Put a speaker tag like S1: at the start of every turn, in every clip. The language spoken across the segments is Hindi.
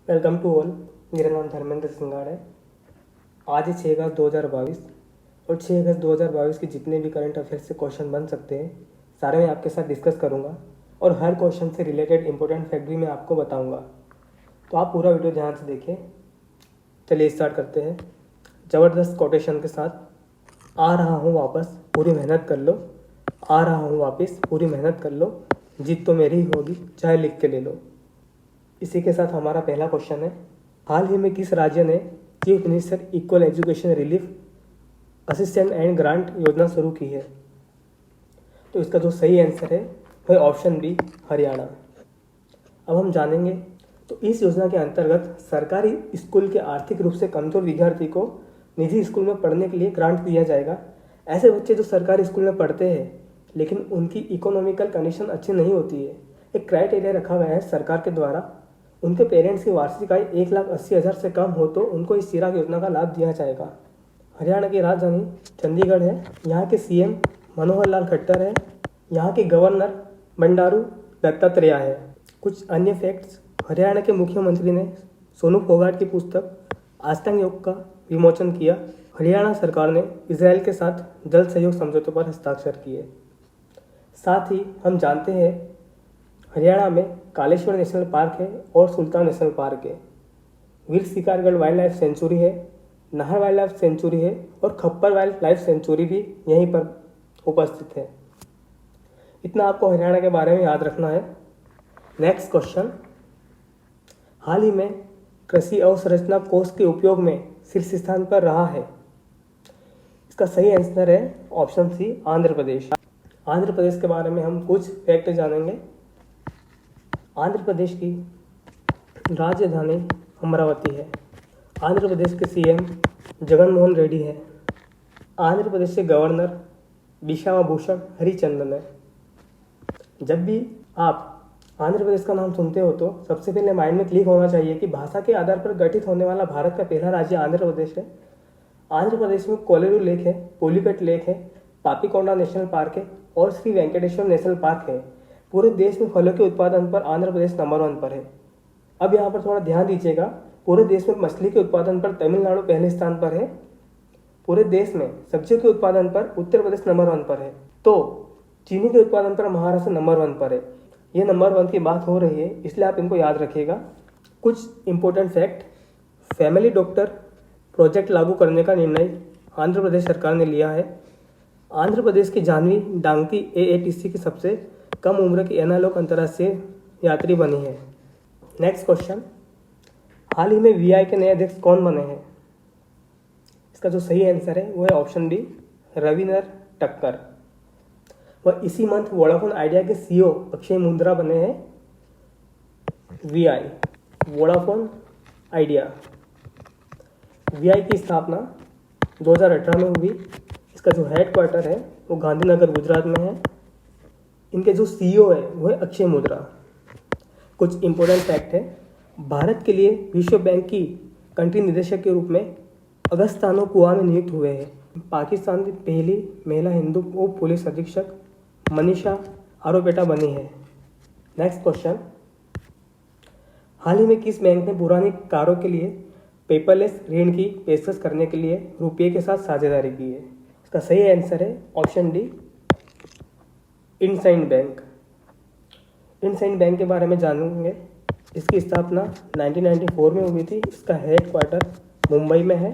S1: Welcome to all. मेरा नाम धर्मेंद्र सिंगाड़ है। आज है 6 अगस्त 2022 और 6 अगस्त 2022 के जितने भी करंट अफेयर्स से क्वेश्चन बन सकते हैं सारे मैं आपके साथ डिस्कस करूंगा और हर क्वेश्चन से रिलेटेड इंपॉर्टेंट फैक्ट भी मैं आपको बताऊंगा। तो आप पूरा वीडियो ध्यान से देखें। चलिए स्टार्ट करते हैं ज़बरदस्त कोटेशन के साथ। आ रहा हूँ वापस, पूरी मेहनत कर लो। आ रहा हूँ वापस, पूरी मेहनत कर लो। जीत तो मेरी ही होगी, चाहे लिख के ले लो। इसी के साथ हमारा पहला क्वेश्चन है, हाल ही में किस राज्य ने chief minister equal education relief assistant and grant योजना शुरू की है? तो इसका जो सही आंसर है वह ऑप्शन बी, हरियाणा। अब हम जानेंगे तो इस योजना के अंतर्गत सरकारी स्कूल के आर्थिक रूप से कमजोर विद्यार्थी को निजी स्कूल में पढ़ने के लिए ग्रांट दिया जाएगा। ऐसे बच्चे जो सरकारी स्कूल में पढ़ते हैं लेकिन उनकी इकोनॉमिकल कंडीशन अच्छी नहीं होती है, एक क्राइटेरिया रखा गया है सरकार के द्वारा। उनके पेरेंट्स की वार्षिक आय 1,80,000 से कम हो तो उनको इस चिराग योजना का लाभ दिया जाएगा। हरियाणा की राजधानी चंडीगढ़ है। यहाँ के सीएम मनोहर लाल खट्टर है। यहाँ के गवर्नर बंडारू दत्तात्रेय है। कुछ अन्य फैक्ट्स, हरियाणा के मुख्यमंत्री ने सोनू फोगाट की पुस्तक अष्टांग योग का विमोचन किया। हरियाणा सरकार ने इजराइल के साथ जल सहयोग समझौतों पर हस्ताक्षर किए। साथ ही हम जानते हैं हरियाणा में कालेश्वर नेशनल पार्क है और सुल्तान नेशनल पार्क है। वीर शिकारगढ़ वाइल्ड लाइफ सेंचुरी है, नाहर वाइल्ड लाइफ सेंचुरी है और खप्पर वाइल्ड लाइफ सेंचुरी भी यहीं पर उपस्थित है। इतना आपको हरियाणा के बारे में याद रखना है। नेक्स्ट क्वेश्चन, हाल ही में कृषि अवसंरचना कोष के उपयोग में शीर्ष स्थान पर रहा है? इसका सही आंसर है ऑप्शन सी, आंध्र प्रदेश। आंध्र प्रदेश के बारे में हम कुछ फैक्ट जानेंगे। आंध्र प्रदेश की राजधानी अमरावती है। आंध्र प्रदेश के सीएम जगन मोहन रेड्डी है। आंध्र प्रदेश के गवर्नर बिश्वा भूषण हरिचंदन है। जब भी आप आंध्र प्रदेश का नाम सुनते हो तो सबसे पहले माइंड में क्लिक होना चाहिए कि भाषा के आधार पर गठित होने वाला भारत का पहला राज्य आंध्र प्रदेश है। आंध्र प्रदेश में कोलेरू लेक है, पुलिकट लेक है, पापीकोंडा नेशनल पार्क है और श्री वेंकटेश्वर नेशनल पार्क है। पूरे देश में फलों के उत्पादन पर आंध्र प्रदेश नंबर 1 पर है। अब यहाँ पर थोड़ा ध्यान दीजिएगा, पूरे देश में मछली के उत्पादन पर तमिलनाडु पहले स्थान पर है। पूरे देश में सब्जियों के उत्पादन पर उत्तर प्रदेश नंबर 1 पर है। तो चीनी के उत्पादन पर महाराष्ट्र नंबर 1 पर है। ये नंबर 1 की बात हो रही है, इसलिए आप इनको याद रखिएगा। कुछ important fact, family doctor project लागू करने का निर्णय आंध्र प्रदेश सरकार ने लिया है। आंध्र प्रदेश की जाह्नवी डांगती AATC की सबसे कम उम्र की एनालॉग अंतर्राष्ट्रीय यात्री बनी है। नेक्स्ट क्वेश्चन, हाल ही में VI के नए अध्यक्ष कौन बने हैं? इसका जो सही आंसर है वो है ऑप्शन बी, रविंदर टक्कर। वह इसी मंथ वोडाफोन आइडिया के CEO अक्षय मुंद्रा बने हैं। VI वोडाफोन आइडिया, VI की स्थापना 2018 में हुई। इसका जो हेडक्वार्टर है वो गांधीनगर गुजरात में है। इनके जो CEO है वो है अक्षय मुंद्रा। कुछ इंपॉर्टेंट फैक्ट है, भारत के लिए विश्व बैंक की कंट्री निदेशक के रूप में अगस्तानो कुआ में नियुक्त हुए हैं। पाकिस्तान की पहली महिला हिंदू उप पुलिस अधीक्षक मनीषा आरोपेटा बनी है। नेक्स्ट क्वेश्चन, हाल ही में किस बैंक ने पुरानी कारों के लिए पेपरलेस ऋण की पेशकश करने के लिए रुपये के साथ साझेदारी की है? इसका सही आंसर है option D, IndusInd bank. IndusInd bank के बारे में जानेंगे। इसकी स्थापना 1994 में हुई थी। इसका हेडक्वार्टर मुंबई में है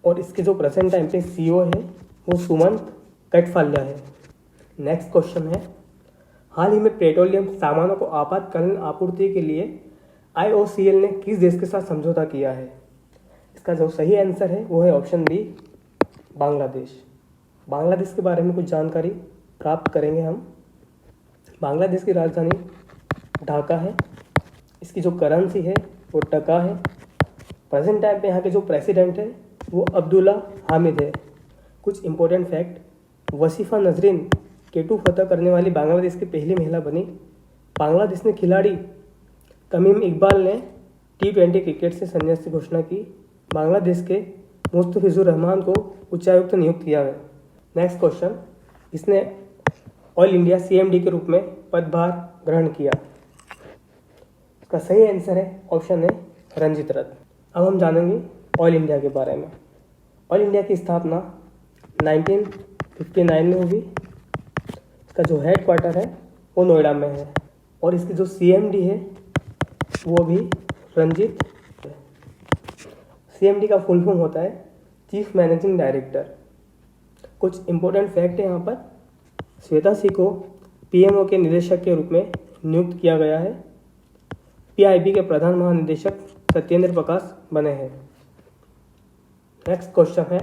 S1: और इसके जो प्रेजेंट टाइम पे CEO है वो सुमंत कटफाल्या है। नेक्स्ट क्वेश्चन है, हाल ही में पेट्रोलियम सामानों को आपातकालीन आपूर्ति के लिए IOCL ने किस देश के साथ समझौता किया है? इसका जो सही आंसर है वो है ऑप्शन बी, बांग्लादेश। बांग्लादेश के बारे में कुछ जानकारी प्राप्त करेंगे हम। बांग्लादेश की राजधानी ढाका है। इसकी जो करेंसी है वो टका है। प्रेजेंट टाइम पे यहाँ के जो प्रेसिडेंट है वो अब्दुल्ला हामिद है। कुछ इंपॉर्टेंट फैक्ट, वसीफा नजरीन केटू फतह करने वाली बांग्लादेश की पहली महिला बनी। बांग्लादेश ने खिलाड़ी तमीम इकबाल ने T20 क्रिकेट से संन्यास की घोषणा की। बांग्लादेश के मुस्तफिजुर रहमान को उच्चायुक्त नियुक्त किया है। नेक्स्ट क्वेश्चन, इसने ऑल इंडिया CMD के रूप में पदभार ग्रहण किया। इसका सही आंसर है ऑप्शन है रंजित रथ। अब हम जानेंगे ऑयल इंडिया के बारे में। ऑयल इंडिया की स्थापना 1959 में हुई। इसका जो हेड क्वार्टर है वो नोएडा में है और इसकी जो CMD है वो भी रंजित है। CMD का फुल फॉर्म होता है चीफ मैनेजिंग डायरेक्टर। कुछ इंपॉर्टेंट फैक्ट है यहाँ पर। श्वेता सिंह को PMO के निदेशक के रूप में नियुक्त किया गया है। PIB के प्रधान महानिदेशक सत्येंद्र प्रकाश बने हैं। नेक्स्ट क्वेश्चन है,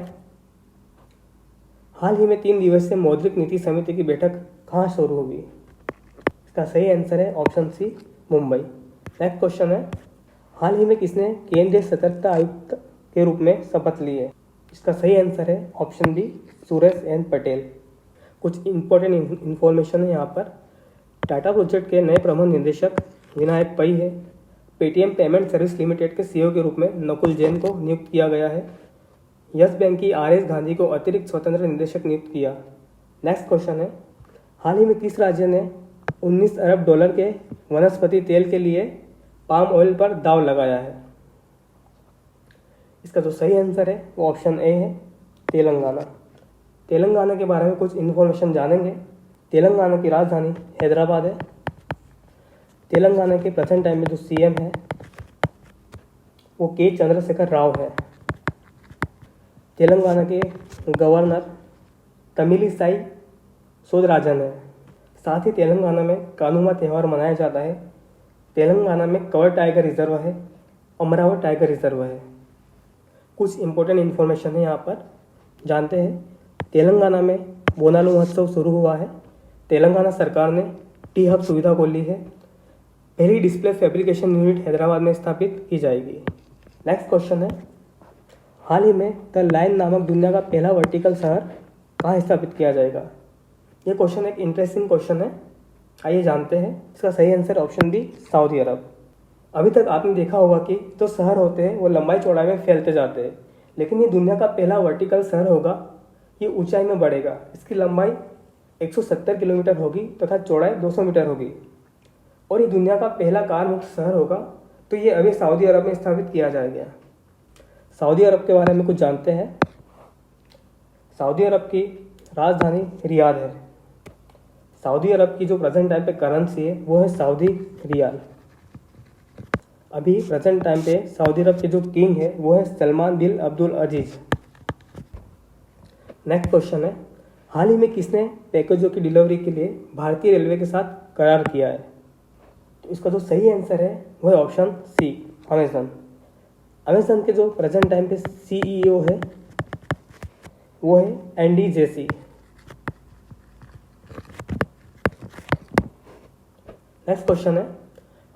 S1: हाल ही में 3 दिवसीय मौद्रिक नीति समिति की बैठक कहाँ शुरू हुई? इसका सही आंसर है option C, Mumbai. Next question है, हाल ही में किसने केंद्रीय सतर्कता आयुक्त के रूप में शपथ ली है? इसका सही आंसर है option B, Suresh N Patel. कुछ इंपॉर्टेंट इन्फॉर्मेशन है यहाँ पर। टाटा प्रोजेक्ट के नए प्रबंध निदेशक विनायक पै है। पेटीएम पेमेंट सर्विस लिमिटेड के CEO के रूप में नकुल जैन को नियुक्त किया गया है। यस बैंक की RS गांधी को अतिरिक्त स्वतंत्र निदेशक नियुक्त किया। नेक्स्ट क्वेश्चन है, हाल ही में किस राज्य ने $19 अरब के वनस्पति तेल के लिए पाम ऑयल पर दाव लगाया है? इसका जो सही आंसर है वो ऑप्शन ए है, तेलंगाना। तेलंगाना के बारे में कुछ इन्फॉर्मेशन जानेंगे। तेलंगाना की राजधानी हैदराबाद है। तेलंगाना के प्रेजेंट टाइम में जो CM है वो के चंद्रशेखर राव है। तेलंगाना के गवर्नर तमिलिसाई सौंदरराजन है। साथ ही तेलंगाना में कानुमा त्यौहार मनाया जाता है। तेलंगाना में कवर टाइगर रिजर्व है, अमरावती टाइगर रिजर्व है। कुछ इंपॉर्टेंट इन्फॉर्मेशन है यहाँ पर, जानते हैं। तेलंगाना में बोनालू महोत्सव शुरू हुआ है। तेलंगाना सरकार ने टी हब सुविधा खोली है। पहली डिस्प्ले फैब्रिकेशन यूनिट हैदराबाद में स्थापित की जाएगी। नेक्स्ट क्वेश्चन है, हाल ही में द लाइन नामक दुनिया का पहला वर्टिकल शहर कहाँ स्थापित किया जाएगा? ये क्वेश्चन एक इंटरेस्टिंग क्वेश्चन है, आइए जानते हैं। इसका सही आंसर ऑप्शन बी, सऊदी अरब। अभी तक आपने देखा होगा कि जो शहर होते हैं वो लंबाई चौड़ाई में फैलते जाते हैं, लेकिन ये दुनिया का पहला वर्टिकल शहर होगा। ये ऊंचाई में बढ़ेगा। इसकी लंबाई 170 किलोमीटर होगी तथा चौड़ाई 200 मीटर होगी और ये दुनिया का पहला कार मुक्त शहर होगा। तो ये अभी सऊदी अरब में स्थापित किया जाएगा। सऊदी अरब के बारे में कुछ जानते हैं। सऊदी अरब की राजधानी रियाद है। सऊदी अरब की जो प्रेजेंट टाइम पे करेंसी है वो है सऊदी रियाल। अभी प्रेजेंट टाइम पे सऊदी अरब के जो किंग है वो है सलमान बिन अब्दुल अजीज। नेक्स्ट क्वेश्चन है, हाल ही में किसने पैकेजों की डिलीवरी के लिए भारतीय रेलवे के साथ करार किया है? तो इसका जो सही आंसर है वो है ऑप्शन सी, अमेजन। अमेजन के जो प्रेजेंट टाइम पे CEO है वो है एंडी जेसी। नेक्स्ट क्वेश्चन है,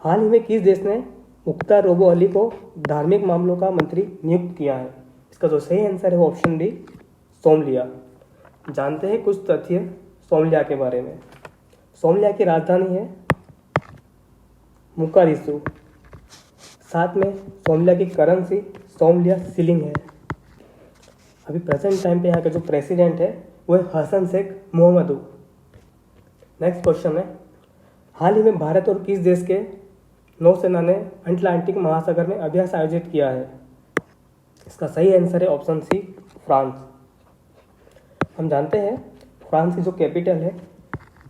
S1: हाल ही में किस देश ने मुख्तार रोबो अली को धार्मिक मामलों का मंत्री नियुक्त किया है? इसका जो सही आंसर है वो ऑप्शन डी, सोमालिया। जानते हैं कुछ तथ्य सोमालिया के बारे में। सोमालिया की राजधानी है मोकादिशु। साथ में सोमालिया की करेंसी सोमालिया शिलिंग है। अभी प्रेजेंट टाइम पे यहाँ के जो प्रेसिडेंट है वो है हसन शेख मोहम्मदू। नेक्स्ट क्वेश्चन है, हाल ही में भारत और किस देश के नौसेना ने अटलांटिक महासागर में अभ्यास आयोजित किया है? इसका सही आंसर है ऑप्शन सी, फ्रांस। हम जानते हैं फ्रांस की जो कैपिटल है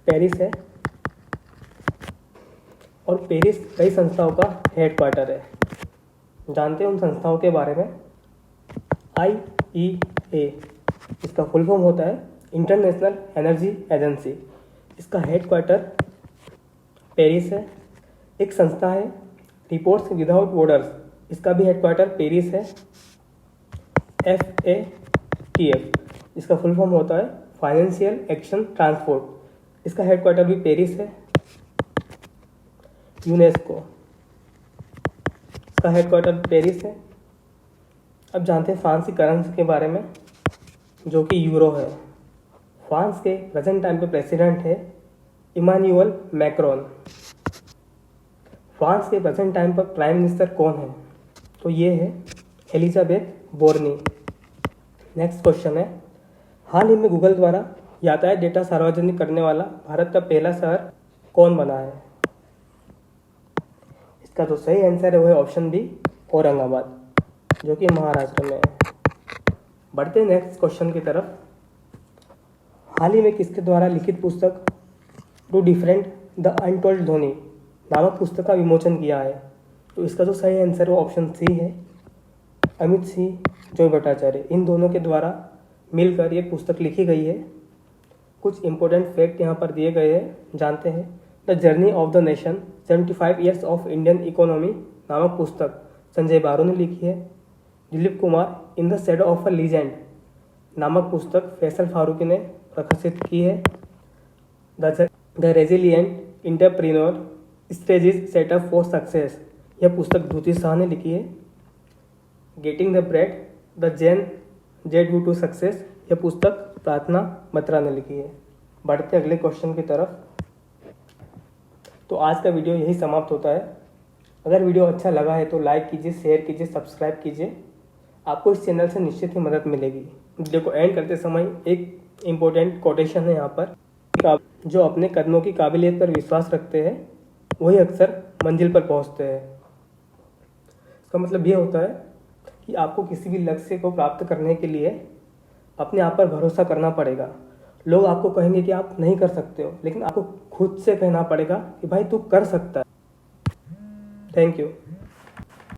S1: पेरिस है और पेरिस कई संस्थाओं का हेडक्वार्टर है। जानते हैं उन संस्थाओं के बारे में। IEA, इसका फुल फॉर्म होता है इंटरनेशनल एनर्जी एजेंसी। इसका हेडक्वार्टर पेरिस है। एक संस्था है रिपोर्ट्स विदाउट बॉर्डर्स, इसका भी हेडक्वार्टर पेरिस है। FATF, इसका फुल फॉर्म होता है फाइनेंशियल एक्शन ट्रांसपोर्ट, इसका हेडक्वार्टर भी पेरिस है। यूनेस्को, इसका हेडक्वार्टर पेरिस है। अब जानते हैं फ्रांस की करेंसी के बारे में जो कि यूरो है। फ्रांस के प्रेजेंट टाइम पे प्रेसिडेंट है इमानुएल मैक्रोन। फ्रांस के प्रेजेंट टाइम पर प्राइम मिनिस्टर कौन है? तो ये है एलिजाबेथ बोर्नी। नेक्स्ट क्वेश्चन है, हाल ही में गूगल द्वारा यातायात डेटा सार्वजनिक करने वाला भारत का पहला शहर कौन बना है? इसका जो सही आंसर है वो है ऑप्शन बी, औरंगाबाद, जो कि महाराष्ट्र में है। बढ़ते हैं नेक्स्ट क्वेश्चन की तरफ। हाल ही में किसके द्वारा लिखित पुस्तक टू डिफरेंट द अनटोल्ड ध्वनि नामक पुस्तक का विमोचन किया है? तो इसका जो सही आंसर वो ऑप्शन सी है, अमित सिंह, जॉय भट्टाचार्य। इन दोनों के द्वारा मिलकर ये पुस्तक लिखी गई है। कुछ इंपॉर्टेंट फैक्ट यहाँ पर दिए गए हैं, जानते हैं। The journey of the nation 75 years of Indian economy नामक पुस्तक संजय बारू ने लिखी है। Dilip Kumar, in the shadow of a legend नामक पुस्तक फैसल फारूकी ने प्रकाशित की है। The resilient entrepreneur stages setup for success, यह पुस्तक धूती शाह ने लिखी है। Getting the bread the Z to success, यह पुस्तक प्रार्थना बत्रा ने लिखी है। बढ़ते अगले क्वेश्चन की तरफ। तो आज का वीडियो यही समाप्त होता है। अगर वीडियो अच्छा लगा है तो लाइक कीजिए, शेयर कीजिए, सब्सक्राइब कीजिए। आपको इस चैनल से निश्चित ही मदद मिलेगी। वीडियो को एंड करते समय एक इम्पोर्टेंट कोटेशन है यहाँ पर, जो अपने कदमों की काबिलियत पर विश्वास रखते हैं वही अक्सर मंजिल पर पहुँचते हैं। इसका मतलब ये होता है कि आपको किसी भी लक्ष्य को प्राप्त करने के लिए अपने आप पर भरोसा करना पड़ेगा। लोग आपको कहेंगे कि आप नहीं कर सकते हो, लेकिन आपको खुद से कहना पड़ेगा कि भाई तू कर सकता है। Thank you.